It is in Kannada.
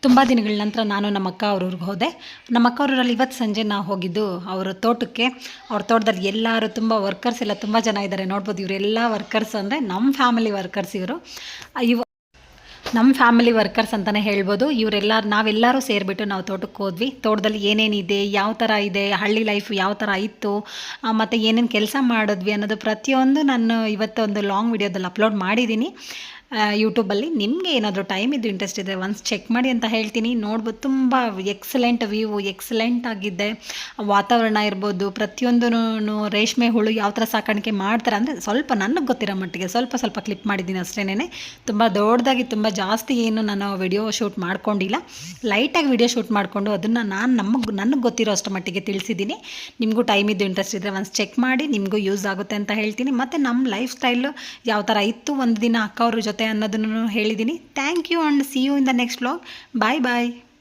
ತುಂಬ ದಿನಗಳ ನಂತರ ನಾನು ನಮ್ಮ ಅಕ್ಕ ಅವ್ರ ಊರಿಗೆ ಹೋದೆ. ನಮ್ಮ ಅಕ್ಕ ಅವ್ರ ಊರಲ್ಲಿ ಇವತ್ತು ಸಂಜೆ ನಾವು ಹೋಗಿದ್ದು ಅವರ ತೋಟಕ್ಕೆ. ಅವ್ರ ತೋಟದಲ್ಲಿ ಎಲ್ಲರೂ ತುಂಬ ವರ್ಕರ್ಸ್ ಎಲ್ಲ ತುಂಬ ಜನ ಇದ್ದಾರೆ ನೋಡ್ಬೋದು. ಇವರೆಲ್ಲ ವರ್ಕರ್ಸ್ ಅಂದರೆ ನಮ್ಮ ಫ್ಯಾಮಿಲಿ ವರ್ಕರ್ಸ್ ಇವರು. ನಮ್ಮ ಫ್ಯಾಮಿಲಿ ವರ್ಕರ್ಸ್ ಅಂತಲೇ ಹೇಳ್ಬೋದು. ನಾವೆಲ್ಲರೂ ಸೇರಿಬಿಟ್ಟು ನಾವು ತೋಟಕ್ಕೆ ಹೋದ್ವಿ. ತೋಟದಲ್ಲಿ ಏನೇನಿದೆ, ಯಾವ ಥರ ಇದೆ, ಹಳ್ಳಿ ಲೈಫ್ ಯಾವ ಥರ ಇತ್ತು, ಮತ್ತು ಏನೇನು ಕೆಲಸ ಮಾಡಿದ್ವಿ ಅನ್ನೋದು ಪ್ರತಿಯೊಂದು ನಾನು ಇವತ್ತು ಒಂದು ಲಾಂಗ್ ವಿಡಿಯೋದಲ್ಲಿ ಅಪ್ಲೋಡ್ ಮಾಡಿದ್ದೀನಿ ಯೂಟ್ಯೂಬಲ್ಲಿ. ನಿಮಗೆ ಏನಾದರೂ ಟೈಮ್ ಇದ್ದು ಇಂಟ್ರೆಸ್ಟ್ ಇದ್ದರೆ ಒನ್ಸ್ ಚೆಕ್ ಮಾಡಿ ಅಂತ ಹೇಳ್ತೀನಿ. ನೋಡ್ಬೋದು, ತುಂಬ ಎಕ್ಸಲೆಂಟ್ ವ್ಯೂ, ಎಕ್ಸಲೆಂಟ್ ಆಗಿದ್ದೆ. ವಾತಾವರಣ ಇರ್ಬೋದು, ಪ್ರತಿಯೊಂದೂ ರೇಷ್ಮೆ ಹುಳು ಯಾವ ಥರ ಸಾಕಾಣಿಕೆ ಮಾಡ್ತಾರೆ ಅಂದರೆ ಸ್ವಲ್ಪ ನನಗೆ ಗೊತ್ತಿರೋ ಮಟ್ಟಿಗೆ ಸ್ವಲ್ಪ ಕ್ಲಿಪ್ ಮಾಡಿದ್ದೀನಿ ಅಷ್ಟೇನೆ. ತುಂಬ ದೊಡ್ಡದಾಗಿ ತುಂಬ ಜಾಸ್ತಿ ಏನು ನಾನು ವಿಡಿಯೋ ಶೂಟ್ ಮಾಡ್ಕೊಂಡಿಲ್ಲ. ಲೈಟಾಗಿ ವಿಡಿಯೋ ಶೂಟ್ ಮಾಡಿಕೊಂಡು ಅದನ್ನು ನನಗೆ ಗೊತ್ತಿರೋ ಅಷ್ಟು ಮಟ್ಟಿಗೆ ತಿಳಿಸಿದ್ದೀನಿ. ನಿಮಗೂ ಟೈಮ್ ಇದ್ದು ಇಂಟ್ರೆಸ್ಟ್ ಇದ್ದರೆ ಒನ್ಸ್ ಚೆಕ್ ಮಾಡಿ, ನಿಮಗೂ ಯೂಸ್ ಆಗುತ್ತೆ ಅಂತ ಹೇಳ್ತೀನಿ. ಮತ್ತು ನಮ್ಮ ಲೈಫ್ ಸ್ಟೈಲು ಯಾವ ಥರ ಇತ್ತು ಒಂದು ದಿನ ಅಕ್ಕ ಅವ್ರ ಜೊತೆ ಅನ್ನೋದನ್ನು ಹೇಳಿದ್ದೀನಿ. Thank you and see you in the next vlog. Bye bye.